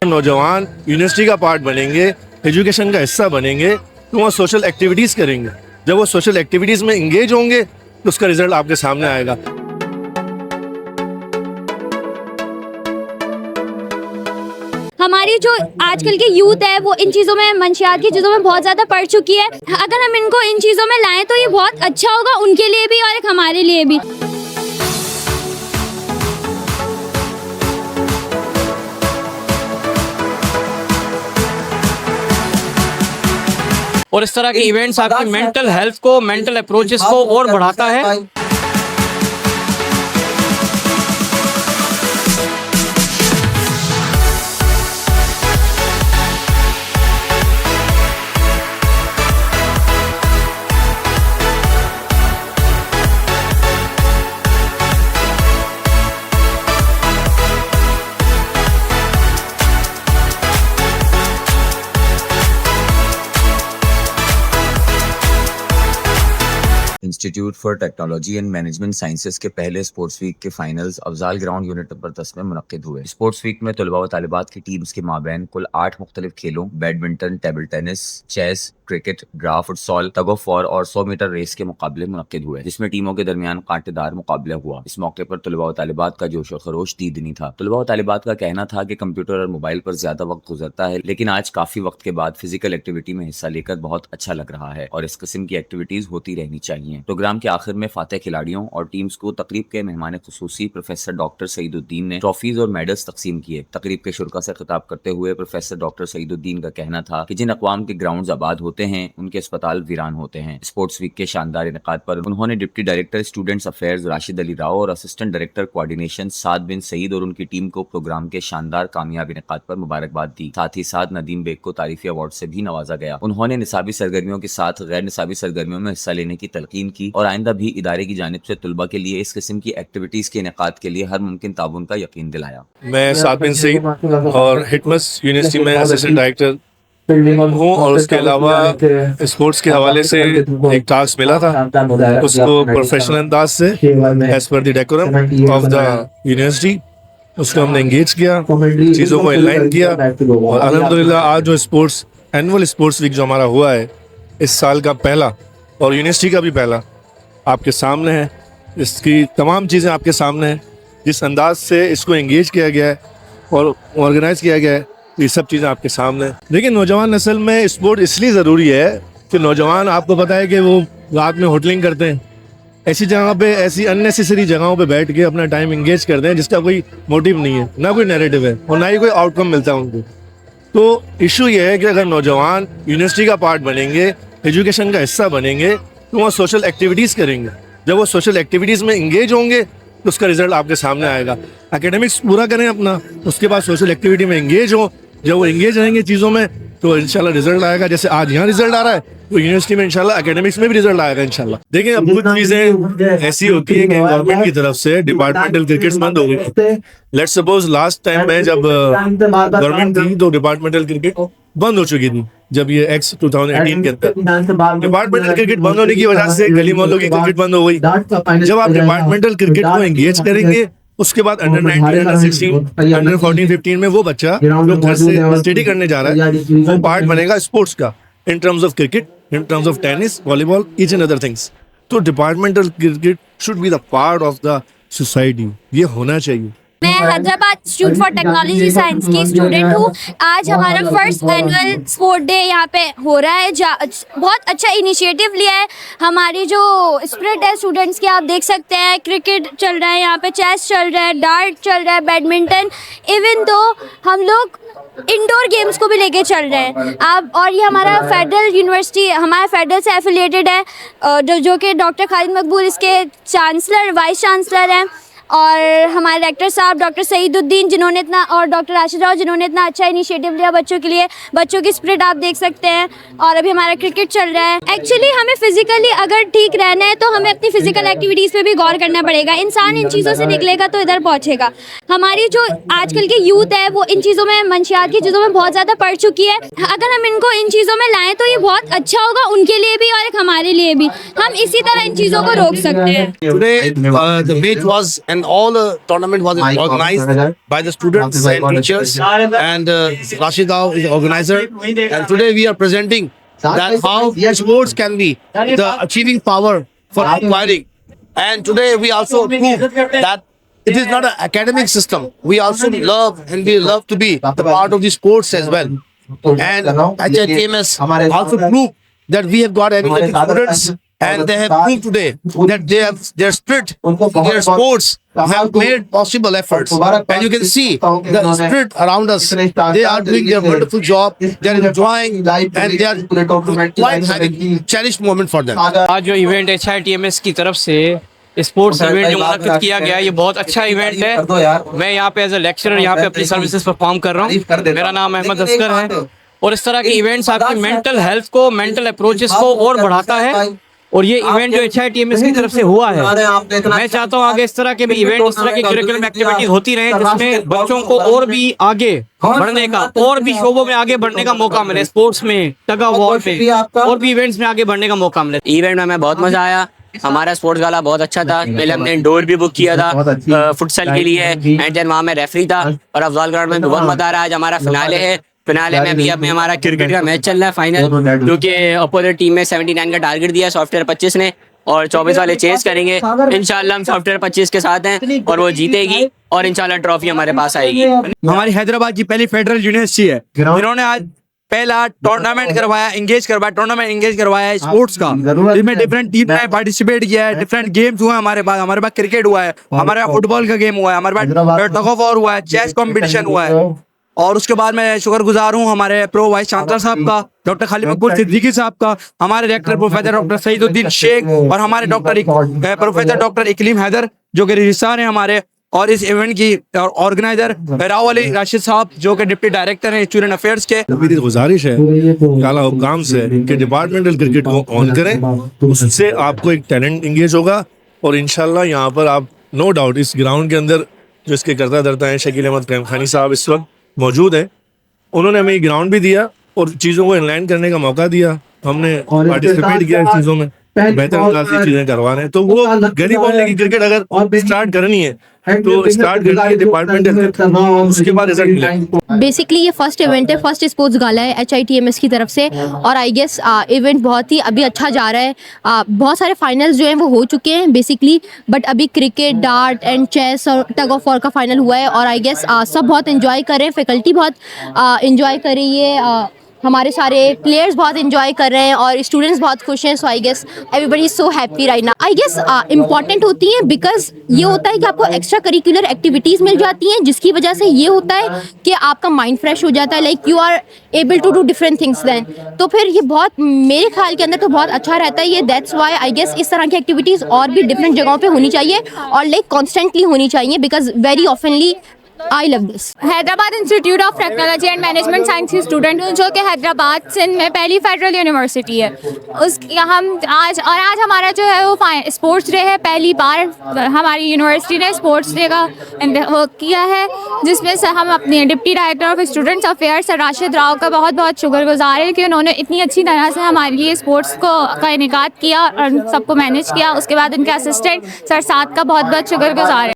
नौजवान यूनिवर्सिटी का पार्ट बनेंगे, एजुकेशन का हिस्सा बनेंगे, तो वो सोशल एक्टिविटीज़ करेंगे। जब वो सोशल एक्टिविटीज़ में इंगेज होंगे तो उसका रिजल्ट आपके सामने आएगा। हमारी जो आजकल की यूथ है वो इन चीज़ों में, मंशियात की चीज़ों में बहुत ज़्यादा पड़ चुकी है। अगर हम इनको इन चीज़ों में लाएं तो ये बहुत अच्छा होगा उनके लिए भी और एक हमारे लिए भी। और इस तरह के इवेंट्स आपकी मेंटल हेल्थ को, मेंटल अप्रोचेस को और बढ़ाता है। Institute for technology and management sciences के पहले स्पोर्ट्स वीक के finals Afzal ground unit number 10 में मुनक्किद हुए। स्पोर्ट्स वीक में तलबा व तालिबात की टीम्स के माबैन कुल 8 मुख्तलिफ खेलों badminton, table tennis, chess, cricket, draw, futsal, tug of war और 100 मीटर रेस के मुकाबले मुनक्किद हुए, जिसमें टीमों के दरमियान कांटेदार मुकाबला हुआ। इस मौके पर तलबा व तालिबात का जोश और खरोश दीदनी था। तलबा व तालिबात का कहना था कि कंप्यूटर और मोबाइल पर ज्यादा वक्त गुजरता है, लेकिन आज काफी वक्त के बाद फिजिकल एक्टिविटी में हिस्सा लेकर बहुत अच्छा लग रहा है और इस किस्म की एक्टिविटीज होती रहनी चाहिए। प्रोग्राम के आखिर में फातेह खिलाड़ियों और टीम्स को तकरीब के मेहमान खुसूसी प्रोफेसर डॉक्टर सईदुद्दीन ने ट्रॉफीज और मेडल्स तकसीम किए। तकरीब के शुरा से खिताब करते हुए प्रोफेसर डॉक्टर सईदुद्दीन का कहना था कि जिन अक़वाम के ग्राउंड आबाद होते हैं उनके अस्पताल वीरान होते हैं। स्पोर्ट्स वीक के शानदार इनेकाद पर उन्होंने deputy director students affairs Rashid Ali Rao और असिस्टेंट डायरेक्टर कोऑर्डिनेशन साद बिन सईद और उनकी टीम को प्रोग्राम के शानदार कामयाब इनेकाद पर मुबारकबाद दी। साथ ही साथ नदीम बेग को तारीफी अवार्ड से भी नवाजा गया। उन्होंने निसाबी सरगर्मियों के साथ गैर निसाबी सरगर्मियों में हिस्सा लेने की तलकीन की और आइंदा भी इदारे की जानिब से तुलबा के लिए इस किस्म की एक्टिविटीज के इनेकाद के लिए हर मुमकिन ताउन का यकीन दिलाया। मैं साद बिन सईद और हिटमस यूनिवर्सिटी में असिस्टेंट डायरेक्टर हूँ और उसके अलावा स्पोर्ट्स के हवाले से एक टास्क मिला था, उसको प्रोफेशनल अंदाज से as per the decorum of the university उसको हमने एंगेज किया, चीज़ों को इनलाइन किया और अल्हम्दुलिल्लाह आज जो स्पोर्ट्स एनुअल स्पोर्ट्स वीक जो हमारा हुआ है इस साल का पहला और यूनिवर्सिटी का भी पहला आपके सामने है। इसकी तमाम चीज़ें आपके सामने हैं, जिस अंदाज से इसको एंगेज किया गया है और ऑर्गेनाइज किया गया है, ये सब चीज़ें आपके सामने हैं। लेकिन नौजवान नस्ल में स्पोर्ट इसलिए ज़रूरी है कि नौजवान, आपको पता है कि वो रात में होटलिंग करते हैं, ऐसी जगह पे, ऐसी अननेसेसरी जगहों पे बैठ के अपना टाइम एंगेज करते हैं जिसका कोई मोटिव नहीं है, ना कोई नैरेटिव है और ना ही कोई आउटकम मिलता है उनको। तो इशू ये है कि अगर नौजवान यूनिवर्सिटी का पार्ट बनेंगे, एजुकेशन का हिस्सा बनेंगे, तो वो सोशल एक्टिविटीज़ करेंगे। जब वो सोशल एक्टिविटीज़ में इंगेज होंगे तो उसका रिजल्ट आपके सामने आएगा। एकेडमिक्स पूरा करें अपना, उसके बाद सोशल एक्टिविटी में इंगेज हो। जब वो इंगेज रहेंगे चीज़ों में तो इंशाल्लाह रिजल्ट आएगा। जैसे आज यहाँ रिजल्ट आ रहा है तो यूनिवर्सिटी में इंशाल्लाह एकेडमिक्स में भी रिजल्ट आएगा इंशाल्लाह। देखिए, अब कुछ चीज़ें ऐसी होती है कि गवर्नमेंट की तरफ से डिपार्टमेंटल क्रिकेट बंद हो गई। लेट्स सपोज लास्ट टाइम में जब गवर्नमेंट थी तो डिपार्टमेंटल क्रिकेट बंद हो चुकी थी। जब ये एक्स 2018 के अंदर डिपार्टमेंटल क्रिकेट बंद होने की वजह से गली मोहल्लों की क्रिकेट बंद हो गई। जब आप डिपार्टमेंटल क्रिकेट को एंगेज करेंगे, उसके बाद अंडर 19, अंडर 16, अंडर 14, 15 में वो बच्चा जो घर से स्टडी करने जा रहा है वो पार्ट बनेगा स्पोर्ट्स का, in terms of cricket, in terms of tennis, volleyball, each and other things. तो departmental cricket should be the part of the society, ये होना चाहिए। मैं Hyderabad institute for technology science की स्टूडेंट हूँ। आज हमारा फर्स्ट एनुअल स्पोर्ट डे यहाँ पे हो रहा है। बहुत अच्छा इनिशिएटिव लिया है। हमारी जो स्पिरिट है स्टूडेंट्स की आप देख सकते हैं। क्रिकेट चल रहा है यहाँ पे, चेस चल रहा है, डार्ट चल रहा है, बैडमिंटन, इवन तो हम लोग इंडोर गेम्स को भी लेके चल रहे हैं आप। और ये हमारा फेडरल यूनिवर्सिटी, हमारा फेडरल से एफिलिएटेड है, जो कि डॉक्टर खालिद मकबूल इसके चांसलर, वाइस चांसलर हैं। और हमारे डायरेक्टर साहब डॉक्टर सईदुद्दीन जिन्होंने इतना, और डॉक्टर राशिद राव जिन्होंने इतना अच्छा इनिशिएटिव लिया बच्चों के लिए। बच्चों की स्पिरिट आप देख सकते हैं। और अभी हमारा क्रिकेट चल रहा है। एक्चुअली हमें फिजिकली अगर ठीक रहना है तो हमें अपनी फिजिकल एक्टिविटीज़ पे भी गौर करना पड़ेगा। इंसान इन चीज़ों से निकलेगा तो इधर पहुँचेगा। हमारी जो आजकल की यूथ है वो इन चीज़ों में, मंशियात की चीज़ों में बहुत ज़्यादा पड़ चुकी है। अगर हम इनको इन चीज़ों में लाएँ तो ये बहुत अच्छा होगा उनके लिए भी और एक हमारे लिए भी। हम इसी तरह इन चीज़ों को रोक सकते हैं। Today, the meet was and all tournament was organized by the students and teachers, and Rashid Rao is the organizer. And today we are presenting that how sports can be the achieving power for acquiring. And today we also prove that it is not an academic system. We also love to be the part of the sports as well. And HITMS also proved that we have got energetic students, and they have proved today that their spirit, their sports have made possible efforts. And you can see the spirit around us. They are doing their wonderful job. They are enjoying, and they are quite having cherished moment for them. आज जो event HITMS की तरफ से sports event जो मुनक्किद किया गया है, ये बहुत अच्छा इवेंट है। मैं यहाँ पे एज ए लेक्चरर यहाँ पे अपनी सर्विसेज परफॉर्म कर रहा हूँ। मेरा नाम अहमद अस्कर है, और इस तरह के इवेंट्स आपकी मेंटल हेल्थ को, मेंटल अप्रोचेस को और बढ़ाता है। और ये इवेंट जो HITMS की तरफ से हुआ है, मैं चाहता हूँ आगे इस तरह के भी इवेंट, इस तरह की करिकुलम एक्टिविटीज होती रहे, जिसमें बच्चों को और भी आगे बढ़ने का, और भी शोबों में आगे बढ़ने का मौका मिले, स्पोर्ट्स में, टग ऑफ वॉर पे, और भी इवेंट्स में आगे बढ़ने का मौका मिले। इवेंट में हमें बहुत मजा आया। हमारा स्पोर्ट्स गाला बहुत अच्छा था। पहले हमने इंडोर भी बुक किया था फुटसल के लिए, एंड देन वहाँ में रेफरी था, और अफजाल ग्राउंड में बहुत मजा आ रहा है। आज हमारा फिनाले है। फिनाले में भी अभी हमारा क्रिकेट का मैच चल रहा है फाइनल, जो कि अपोजिट टीम में 79 का टारगेट दिया सॉफ्टवेयर 25 ने, और 24 वाले चेस करेंगे। इंशाल्लाह हम सॉफ्टवेयर 25 के साथ हैं, और वो जीतेगी, और इंशाल्लाह ट्रॉफी हमारे पास आएगी। हमारी हैदराबाद की पहली फेडरल यूनिवर्सिटी है, इन्होंने आज पहला टूर्नामेंट करवाया, टूर्नामेंट एंगेज करवाया है स्पोर्ट्स का। इसमें डिफरेंट टीम ने पार्टिसिपेट किया है, डिफरेंट गेम्स हुआ है हमारे पास क्रिकेट हुआ है, हमारे पास फुटबॉल का गेम हुआ है, हमारे पास टग ऑफ वॉर हुआ है, चेस कंपटीशन हुआ है। और उसके बाद मैं शुक्रगुजार हूँ हमारे प्रो वाइस चांसलर साहब का, डॉक्टर खालिद मकबूल सिद्दीकी साहब का, हमारे director professor doctor Saeeduddin Sheikh, और हमारे प्रोफेसर डॉक्टर इकलीम हैदर जो कि रजिस्ट्रार हैं हमारे, और इस इवेंट की ऑर्गेनाइजर राव अली राशिद साहब जो कि डिप्टी डायरेक्टर हैं स्टूडेंट अफेयर्स के। मेरी गुजारिश है आला हुक्काम से कि डिपार्टमेंटल क्रिकेट को ऑन करें, उससे आपको एक टैलेंट इंगेज होगा, और इंशाल्लाह यहाँ पर आप नो डाउट इस ग्राउंड के अंदर जो इसके करता धरता है शकील अहमद प्रेम खानी साहब इस वक्त मौजूद है। उन्होंने हमें ग्राउंड भी दिया और चीज़ों को इनलाइन करने का मौका दिया, हमने पार्टिसिपेट किया इस चीज़ों में, बेहतर अंदाज से चीजें करवा रहे हैं। तो वो गली मोहल्ले की क्रिकेट अगर स्टार्ट करनी है तो स्टार्ट करनी है डिपार्टमेंट, उसके बाद रिजल्ट मिलेगा। बेसिकली ये फर्स्ट इवेंट है, फर्स्ट स्पोर्ट्स गाला है HITMS की तरफ से, और आई गेस इवेंट बहुत ही अभी अच्छा जा रहा है। बहुत सारे फाइनल्स जो हैं वो हो चुके हैं बेसिकली, बट अभी क्रिकेट, डार्ट एंड चेस और टग ऑफ वॉर का फाइनल हुआ है, और आई गेस सब बहुत एंजॉय कर रहे हैं, फैकल्टी बहुत एंजॉय कर रही है, हमारे सारे प्लेयर्स बहुत एंजॉय कर रहे हैं, और स्टूडेंट्स बहुत खुश हैं। So I guess everybody is so happy right now. I guess important होती है बिकॉज ये होता है कि आपको एक्स्ट्रा करिकुलर एक्टिविटीज़ मिल जाती हैं, जिसकी वजह से ये होता है कि आपका माइंड फ्रेश हो जाता है, like you are able to do different things then. तो फिर ये बहुत मेरे ख्याल के अंदर तो बहुत अच्छा रहता है ये। दैट्स वाई आई गेस इस तरह की एक्टिविटीज़ और भी डिफरेंट जगहों पर होनी चाहिए, और लाइक कॉन्स्टेंटली होनी चाहिए, because very ऑफनली I love this. Hyderabad institute of technology and management science की स्टूडेंट हूँ, जो कि हैदराबाद सिंध में पहली फेडरल यूनिवर्सिटी है। हम आज हमारा जो है वो स्पोर्ट्स डे है। पहली बार हमारी यूनिवर्सिटी ने स्पोर्ट्स डे का वो किया है, जिसमें से हम अपने deputy director of students affairs Rashid Rao का बहुत बहुत शुक्रगुजार है कि उन्होंने इतनी अच्छी तरह से हमारे लिए स्पोर्ट्स का इनेकाद किया और सबको मैनेज किया। उसके बाद उनके असिस्टेंट सर साद का बहुत बहुत शुक्रगुजार है।